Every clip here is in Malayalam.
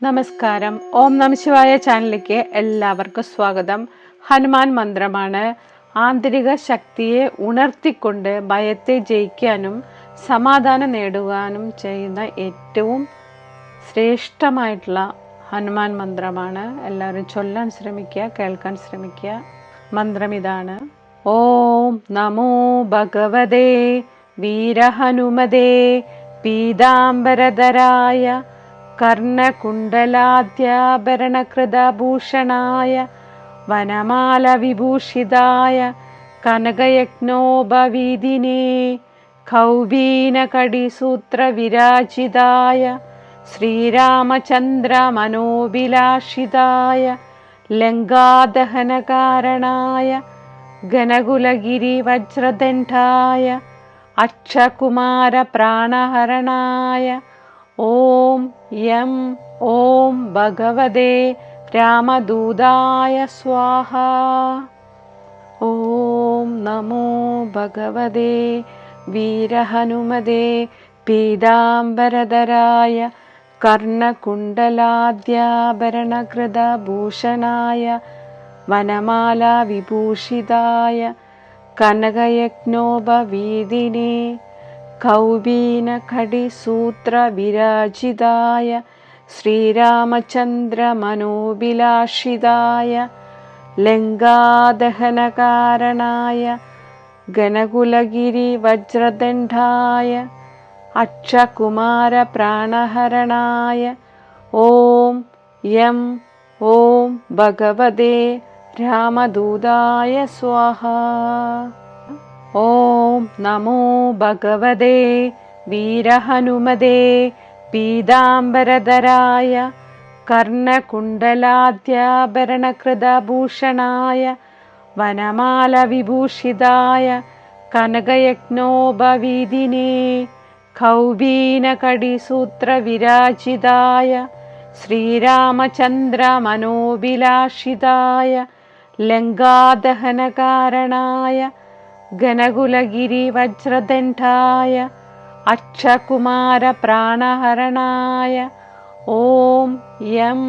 നമസ്കാരം. ഓം നമഃശിവായ ചാനലിലേക്ക് എല്ലാവർക്കും സ്വാഗതം. ഹനുമാൻ മന്ത്രമാണ്. ആന്തരിക ശക്തിയെ ഉണർത്തിക്കൊണ്ട് ഭയത്തെ ജയിക്കാനും സമാധാനം നേടുവാനും ചെയ്യുന്ന ഏറ്റവും ശ്രേഷ്ഠമായിട്ടുള്ള ഹനുമാൻ മന്ത്രമാണ്. എല്ലാവരും ചൊല്ലാൻ ശ്രമിക്കുക, കേൾക്കാൻ ശ്രമിക്കുക. മന്ത്രം ഇതാണ്: ഓം നമോ ഭഗവതേ വീരഹനുമതേ പീതാംബരധരായ കർണകുണ്ടലാദ്യാഭരണകൃതഭൂഷണായ വനമാല വിഭൂഷിതായ കനകയജ്ഞോപവീതിനേ കൗബീനകടിസൂത്രവിരാജിതായ ശ്രീരാമചന്ദ്ര മനോഭിലാഷിതായ ലങ്കാദഹനകാരണായ ഘനകുലഗിരിവജ്രദണ്ഡായ അക്ഷകുമാര പ്രാണഹരണായ ഓം യം ഓം ഭഗവതേ രാമദൂതായ സ്വാഹ. ഓം നമോ ഭഗവതേ വീരഹനുമതേ പീതാംബരധരായ കർണകുണ്ടലാദ്യാഭരണകൃതഭൂഷണായ വനമാല വിഭൂഷിതായ കനകയജ്ഞോപവീതിനേ കൗബീനകടിസൂത്രവിരാജിതായ ശ്രീരാമചന്ദ്ര മനോഭിലാഷിതായ ലങ്കാദഹനകാരണായ ഘനകുലഗിരിവജ്രദണ്ഡായ അക്ഷകുമാര പ്രാണഹരണായ ഓം യം ഓം ഭഗവതേ രാമദൂതായ സ്വാഹ. ഓം നമോ ഭഗവതേ വീരഹനുമതേ പീതാംബരധരായ കർണകുണ്ടലാദ്യാഭരണകൃതഭൂഷണായ വനമാല വിഭൂഷിതായ കനകയജ്ഞോപവീതിനേ കൗബീനകടിസൂത്രവിരാജിതായ ശ്രീരാമചന്ദ്ര മനോഭിലാഷിതായ ലങ്കാദഹനകാരണായ ഘനകുലഗിരിവജ്രദണ്ഡായ അക്ഷകുമാര പ്രാണഹരണായ ഓം യം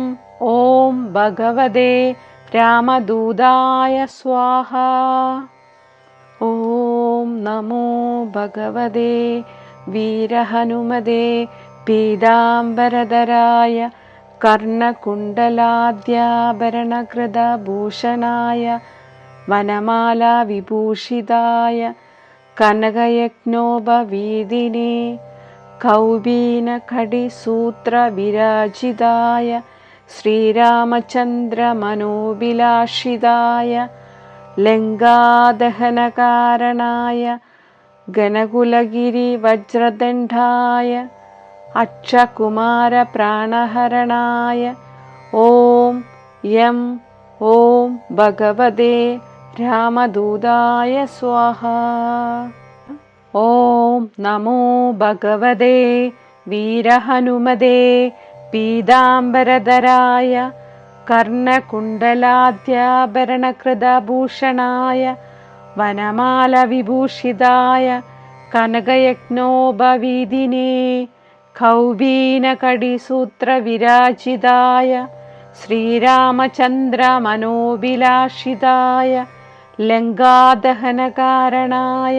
ഓം ഭഗവതേ രാമദൂതായ സ്വാഹ. ഓം നമോ ഭഗവതേ വീരഹനുമതേ പീതാംബരധരായ കർണകുണ്ടലാദ്യാഭരണകൃതഭൂഷണായ വനമാല വിഭൂഷിതായ കനകയജ്ഞോപവീതിനേ കൗബീനകടിസൂത്രവിരാജിതായ ശ്രീരാമചന്ദ്ര മനോഭിലാഷിതായ ലങ്കാദഹനകാരണായ ഘനകുലഗിരിവജ്രദണ്ഡായ അക്ഷകുമാര പ്രാണഹരണായ ഓം യം ഓം ഭഗവതേ രാമദൂതായ സ്വാഹ. ഓം നമോ ഭഗവതേ വീരഹനുമതേ പീതാംബരധരായ കർണകുണ്ടലാദ്യാഭരണകൃതഭൂഷണായ വനമാല വിഭൂഷിതായ കനകയജ്ഞോപവീതിനേ കൗബീനകടിസൂത്രവിരാജിതായ ശ്രീരാമചന്ദ്ര മനോഭിലാഷിതായ ലങ്കാദഹനകാരണായ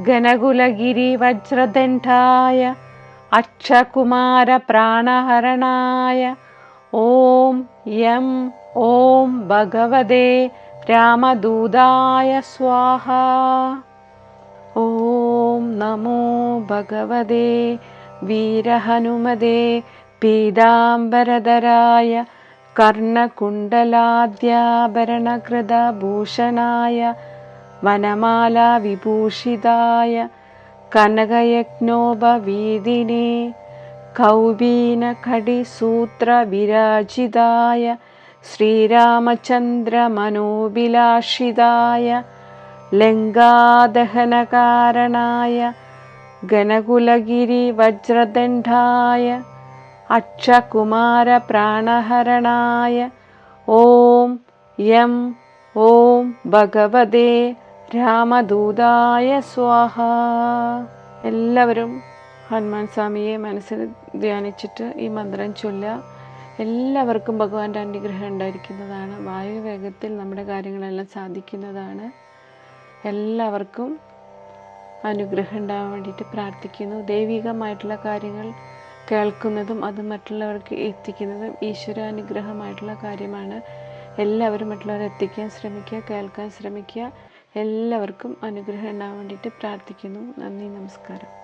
ഘനകുലഗിരിവജ്രദണ്ഡായ അക്ഷകുമാര പ്രാണഹരണായ ഓം യം ഓം ഭഗവതേ രാമദൂതായ സ്വാഹ. ഓം നമോ ഭഗവതേ വീരഹനുമതേ പീതാംബരധരായ കർണകുണ്ടലാദ്യാഭരണകൃതഭൂഷണായ വനമാല വിഭൂഷിതായ കനകയജ്ഞോപവീതിനേ കൗബീനകടിസൂത്രവിരാജിതായ ശ്രീരാമചന്ദ്ര മനോഭിലാഷിതായ ലങ്കാദഹനകാരണായ ഘനകുലഗിരിവജ്രദണ്ഡായ അക്ഷകുമാര പ്രാണഹരണായ ഓം യം ഓം ഭഗവതേ രാമദൂതായ സ്വാഹ. എല്ലാവരും ഹനുമാൻ സ്വാമിയെ മനസ്സിൽ ധ്യാനിച്ചിട്ട് ഈ മന്ത്രം ചൊല്ലുക. എല്ലാവർക്കും ഭഗവാന്റെ അനുഗ്രഹം ഉണ്ടായിരിക്കുന്നതാണ്. വായുവേഗത്തിൽ നമ്മുടെ കാര്യങ്ങളെല്ലാം സാധിക്കുന്നതാണ്. എല്ലാവർക്കും അനുഗ്രഹം ഉണ്ടാവാൻ വേണ്ടിയിട്ട് പ്രാർത്ഥിക്കുന്നു. ദൈവികമായിട്ടുള്ള കാര്യങ്ങൾ കേൾക്കുന്നതും അത് മറ്റുള്ളവർക്ക് എത്തിക്കുന്നതും ഈശ്വരാനുഗ്രഹമായിട്ടുള്ള കാര്യമാണ്. എല്ലാവരും മറ്റുള്ളവരെ എത്തിക്കാൻ ശ്രമിക്കുക, കേൾക്കാൻ ശ്രമിക്കുക. എല്ലാവർക്കും അനുഗ്രഹം ഉണ്ടാവാൻ വേണ്ടിയിട്ട് പ്രാർത്ഥിക്കുന്നു. നന്ദി, നമസ്കാരം.